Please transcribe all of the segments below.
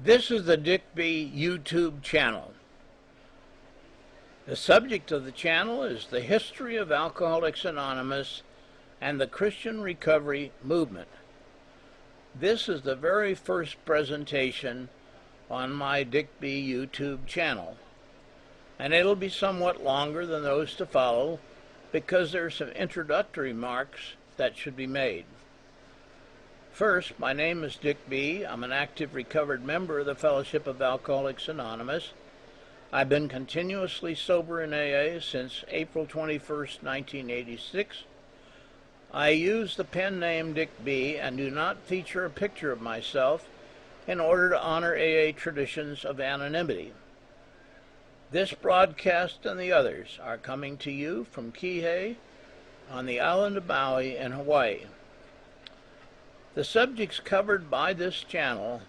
This is the Dick B YouTube channel. The subject of the channel is the history of Alcoholics Anonymous and the Christian recovery movement. This is the very first presentation on my Dick B YouTube channel, and it'll be somewhat longer than those to follow because there are some introductory remarks that should be made. First, my name is Dick B. I'm an active recovered member of the Fellowship of Alcoholics Anonymous. I've been continuously sober in AA since April 21st, 1986. I use the pen name Dick B and do not feature a picture of myself in order to honor AA traditions of anonymity. This broadcast and the others are coming to you from Kihei on the island of Maui in Hawaii. The subjects covered by this channel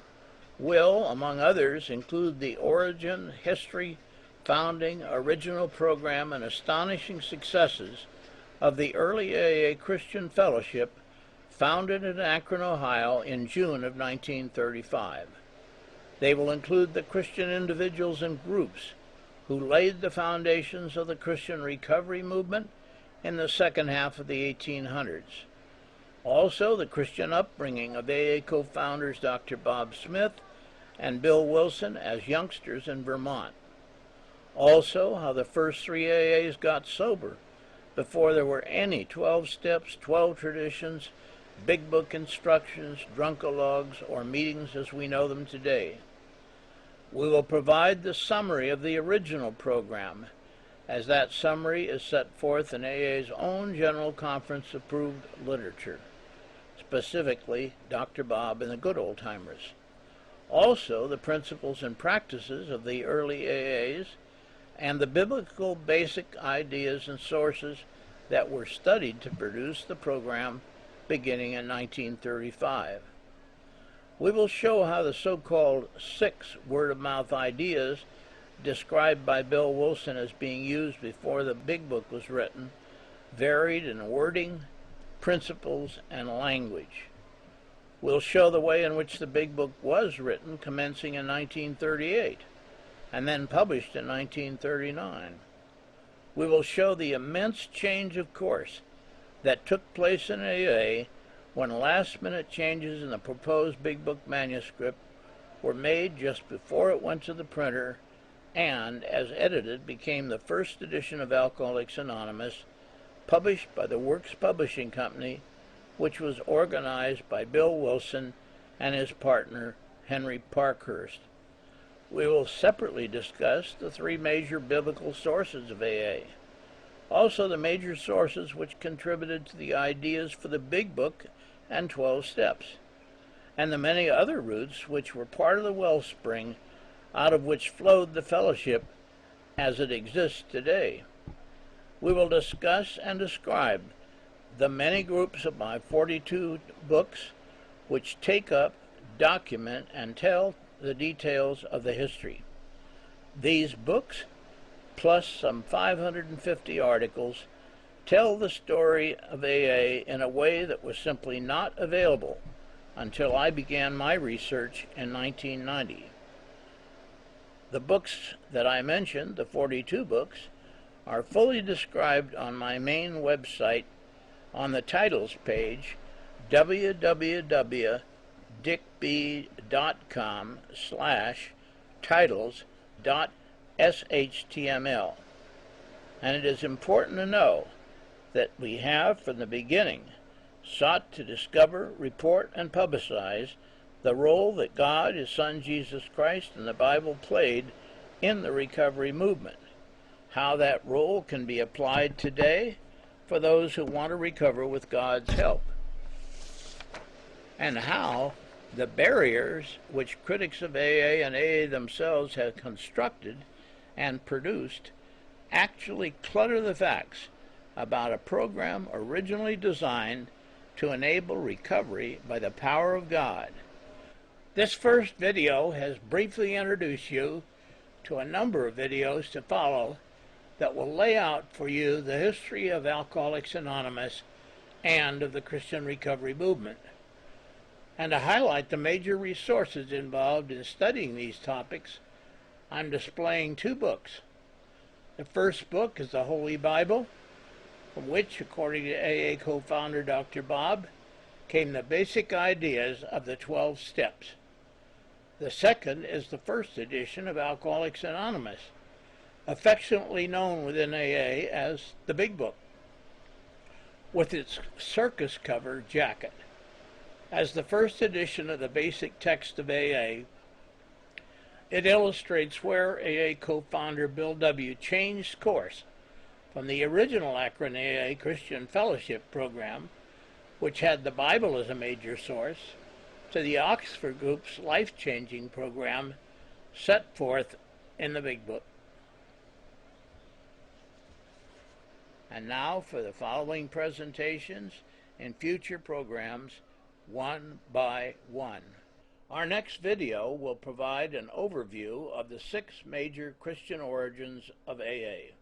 will, among others, include the origin, history, founding, original program, and astonishing successes of the early AA Christian Fellowship founded in Akron, Ohio in June of 1935. They will include the Christian individuals and groups who laid the foundations of the Christian recovery movement in the second half of the 1800s. Also, the Christian upbringing of AA co-founders Dr. Bob Smith and Bill Wilson as youngsters in Vermont. Also, how the first three AAs got sober before there were any 12 steps, 12 traditions, big book instructions, drunkalogs, or meetings as we know them today. We will provide the summary of the original program, as that summary is set forth in AA's own General Conference approved literature, specifically Dr. Bob and the Good Old Timers. Also, the principles and practices of the early AAs and the biblical basic ideas and sources that were studied to produce the program beginning in 1935. We will show how the so-called 6 word-of-mouth ideas described by Bill Wilson as being used before the Big Book was written varied in wording, principles, and language. We'll show the way in which the Big Book was written commencing in 1938 and then published in 1939. We will show the immense change of course that took place in AA when last-minute changes in the proposed Big Book manuscript were made just before it went to the printer and, as edited, became the first edition of Alcoholics Anonymous, published by the Works Publishing Company, which was organized by Bill Wilson and his partner, Henry Parkhurst. We will separately discuss the 3 major biblical sources of AA, also the major sources which contributed to the ideas for the Big Book and 12 Steps, and the many other roots which were part of the wellspring out of which flowed the fellowship as it exists today. We will discuss and describe the many groups of my 42 books which take up, document, and tell the details of the history. These books, plus some 550 articles, tell the story of AA in a way that was simply not available until I began my research in 1990. The books that I mentioned, the 42 books, are fully described on my main website on the titles page, www.dickb.com/titles.shtml. And it is important to know that we have, from the beginning, sought to discover, report, and publicize the role that God, His Son Jesus Christ, and the Bible played in the recovery movement, how that role can be applied today for those who want to recover with God's help, and how the barriers which critics of AA and AA themselves have constructed and produced actually clutter the facts about a program originally designed to enable recovery by the power of God. This first video has briefly introduced you to a number of videos to follow that will lay out for you the history of Alcoholics Anonymous and of the Christian recovery movement. And to highlight the major resources involved in studying these topics, I'm displaying two books. The first book is the Holy Bible, from which, according to AA co-founder Dr. Bob, came the basic ideas of the 12 steps. The second is the first edition of Alcoholics Anonymous, affectionately known within AA as the Big Book, with its circus cover jacket. As the first edition of the basic text of AA, it illustrates where AA co-founder Bill W. changed course from the original Akron AA Christian Fellowship program, which had the Bible as a major source, to the Oxford Group's life-changing program set forth in the Big Book. And now for the following presentations in future programs, one by one. Our next video will provide an overview of the 6 major Christian origins of AA.